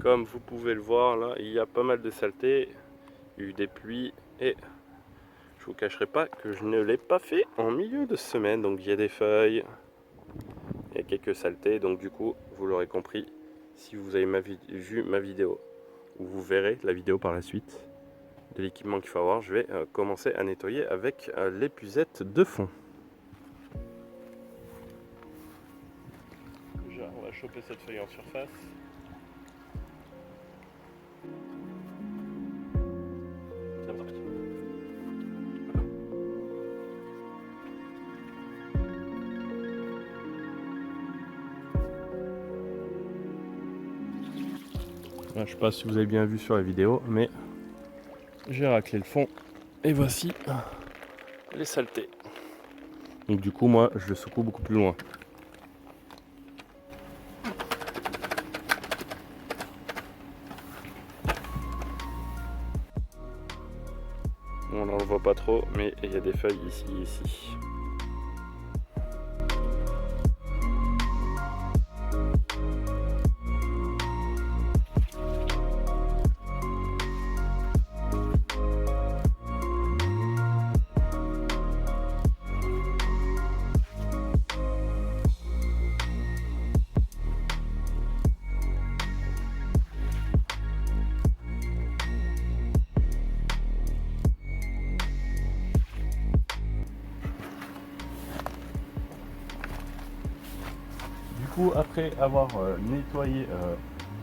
Comme vous pouvez le voir là, il y a pas mal de saleté, il y a eu des pluies et je vous cacherai pas que je ne l'ai pas fait en milieu de semaine. Donc il y a des feuilles, il y a quelques saletés, donc du coup vous l'aurez compris si vous avez vu ma vidéo ou vous verrez la vidéo par la suite de l'équipement qu'il faut avoir. Je vais commencer à nettoyer avec l'épuisette de fond. Déjà on va choper cette feuille en surface. Je ne sais pas si vous avez bien vu sur la vidéo, mais j'ai raclé le fond et voici les saletés. Donc du coup moi je le secoue beaucoup plus loin. On n'en voit pas trop, mais il y a des feuilles ici et ici. Du coup, après avoir nettoyé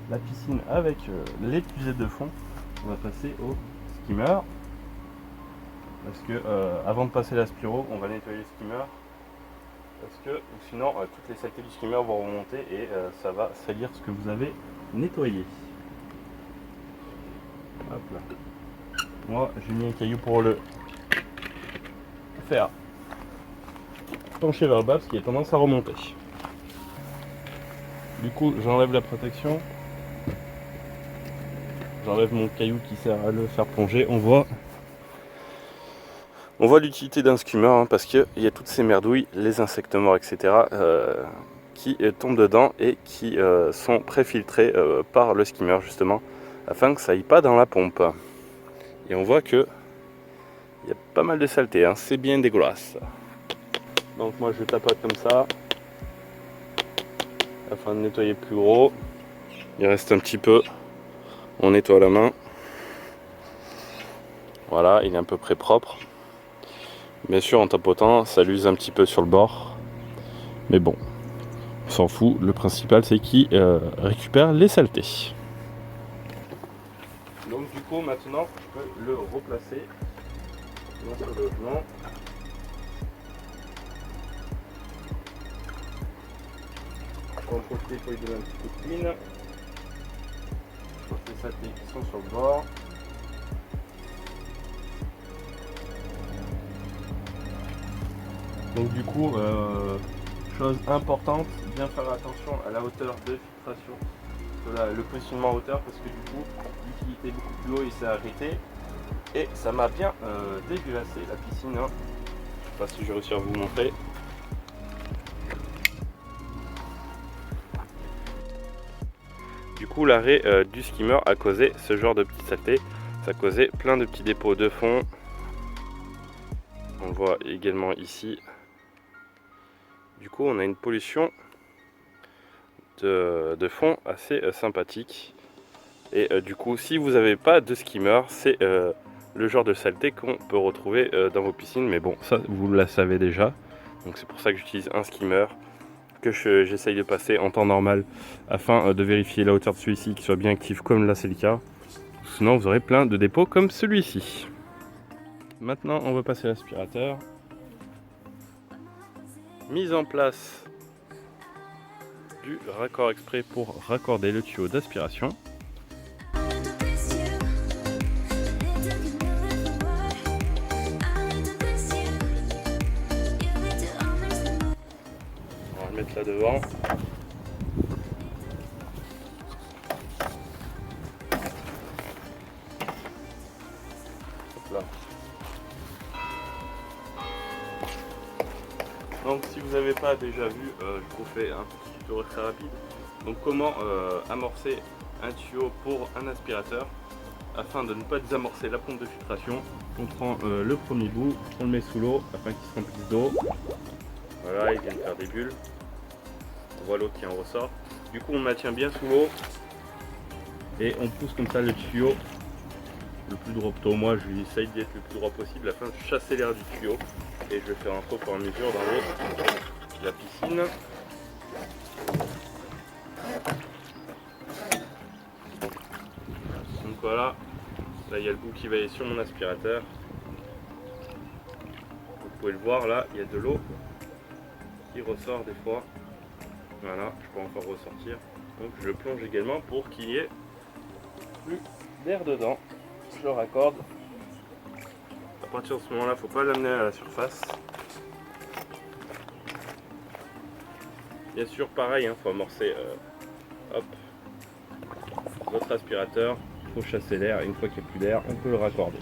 la piscine avec l'épuisette de fond, on va passer au skimmer. Parce que avant de passer l'aspiro, on va nettoyer le skimmer. Parce que sinon, toutes les saletés du skimmer vont remonter et ça va salir ce que vous avez nettoyé. Hop là. Moi, j'ai mis un caillou pour le faire pencher vers le bas parce qu'il a tendance à remonter. Du coup, j'enlève la protection. J'enlève mon caillou qui sert à le faire plonger. On voit l'utilité d'un skimmer hein, parce qu'il y a toutes ces merdouilles, les insectes morts, etc. Qui tombent dedans et qui sont préfiltrés par le skimmer justement afin que ça aille pas dans la pompe. Et on voit que il y a pas mal de saleté, hein. C'est bien dégueulasse. Donc moi je tapote comme ça afin de nettoyer plus gros. Il reste un petit peu, on nettoie la main. Voilà, il est à peu près propre. Bien sûr en tapotant ça l'use un petit peu sur le bord, mais bon, on s'en fout. Le principal c'est qu'il récupère les saletés. Donc du coup maintenant je peux le replacer dans ce logement. On va en profiter pour lui donner un petit coup de clean. Les saletés qui sont sur le bord. Donc du coup, chose importante, bien faire attention à la hauteur de filtration, le positionnement en hauteur, parce que du coup, l'utilité est beaucoup plus haut, il s'est arrêté et ça m'a bien dégueulassé la piscine. Hein. Je sais pas si je vais réussir à vous montrer. Du coup, l'arrêt du skimmer a causé ce genre de petites saletés. Ça a causé plein de petits dépôts de fond. On le voit également ici. Du coup, on a une pollution de fond assez sympathique. Et du coup, si vous n'avez pas de skimmer, c'est le genre de saleté qu'on peut retrouver dans vos piscines. Mais bon, ça, vous le savez déjà. Donc c'est pour ça que j'utilise un skimmer que j'essaye de passer en temps normal afin de vérifier la hauteur de celui-ci qui soit bien actif comme là c'est le cas. Sinon, vous aurez plein de dépôts comme celui-ci. Maintenant, on va passer l'aspirateur. Mise en place du raccord exprès pour raccorder le tuyau d'aspiration. On va le mettre là devant. Hop là. Donc si vous n'avez pas déjà vu, je vous fais un petit tutoriel très rapide. Donc comment amorcer un tuyau pour un aspirateur. Afin de ne pas désamorcer la pompe de filtration, on prend le premier bout, on le met sous l'eau afin qu'il se remplisse d'eau. Voilà, il vient de faire des bulles. On voit l'eau qui en ressort. Du coup, on le maintient bien sous l'eau et on pousse comme ça le tuyau le plus droit. Plutôt, moi, j'essaye d'être le plus droit possible afin de chasser l'air du tuyau. Et je le fais rentrer au fur et à mesure dans l'eau de la piscine. Donc voilà, là il y a le bout qui va aller sur mon aspirateur. Vous pouvez le voir, là il y a de l'eau qui ressort des fois. Voilà, je peux encore ressortir. Donc je le plonge également pour qu'il y ait plus d'air dedans. Je le raccorde. À partir de ce moment là, il ne faut pas l'amener à la surface. Bien sûr pareil, il faut amorcer hop, votre aspirateur. Il faut chasser l'air et une fois qu'il n'y a plus d'air, on peut le raccorder.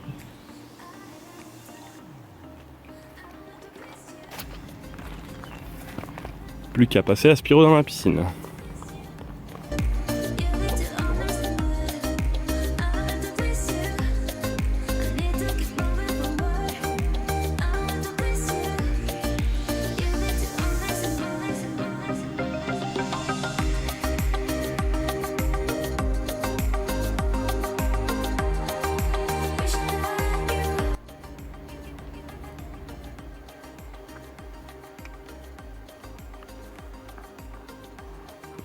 Plus qu'à passer l'aspiro dans la piscine.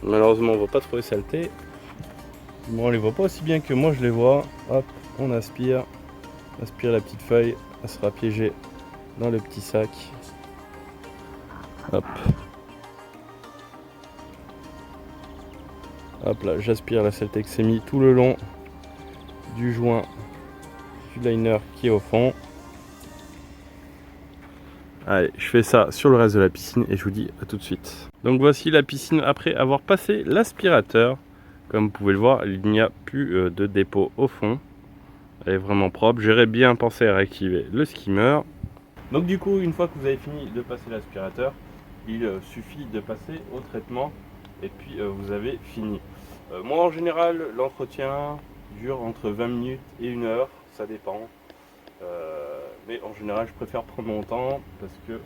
Malheureusement on ne voit pas trop les saletés. Bon, on les voit pas aussi bien que moi je les vois. Hop, on aspire la petite feuille, elle sera piégée dans le petit sac. Hop. Hop là, j'aspire la saleté que c'est mis tout le long du joint du liner qui est au fond. Allez, je fais ça sur le reste de la piscine et je vous dis à tout de suite. Donc voici la piscine après avoir passé l'aspirateur. Comme vous pouvez le voir, il n'y a plus de dépôt au fond. Elle est vraiment propre. J'aurais bien pensé à réactiver le skimmer. Donc du coup, une fois que vous avez fini de passer l'aspirateur, il suffit de passer au traitement et puis vous avez fini. Moi en général, l'entretien dure entre 20 minutes et 1 heure, ça dépend. Mais en général je préfère prendre mon temps parce que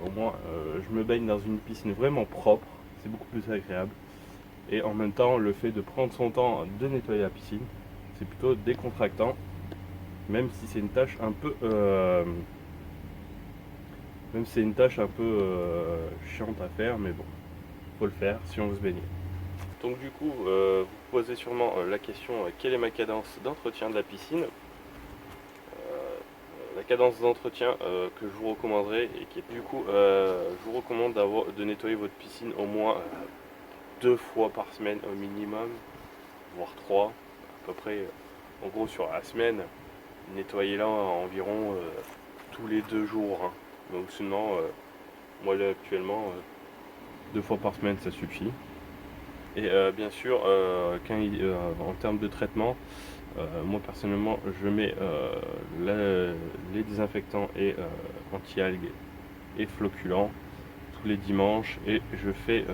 au moins je me baigne dans une piscine vraiment propre, c'est beaucoup plus agréable. Et en même temps le fait de prendre son temps de nettoyer la piscine, c'est plutôt décontractant, même si c'est une tâche un peu chiante à faire, mais bon, faut le faire si on veut se baigner. Donc du coup vous posez sûrement la question quelle est ma cadence d'entretien de la piscine. La cadence d'entretien que je vous recommanderais et qui est du coup je vous recommande de nettoyer votre piscine au moins 2 fois par semaine au minimum, voire 3 à peu près. En gros sur la semaine, nettoyez-la environ tous les 2 jours. Hein. Donc sinon moi là actuellement 2 fois par semaine ça suffit. Et bien sûr en termes de traitement, moi personnellement je mets les désinfectants et anti-algues et flocculants tous les dimanches et je fais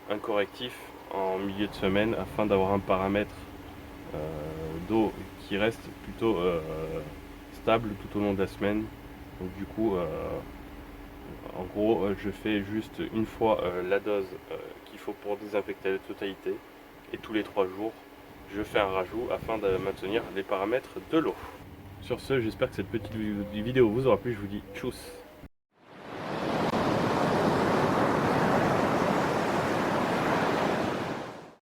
un correctif en milieu de semaine afin d'avoir un paramètre d'eau qui reste plutôt stable tout au long de la semaine. Donc du coup en gros je fais juste une fois la dose qu'il faut pour désinfecter la totalité et tous les 3 jours je fais un rajout afin de maintenir les paramètres de l'eau. Sur ce, j'espère que cette petite vidéo vous aura plu, je vous dis tchuss.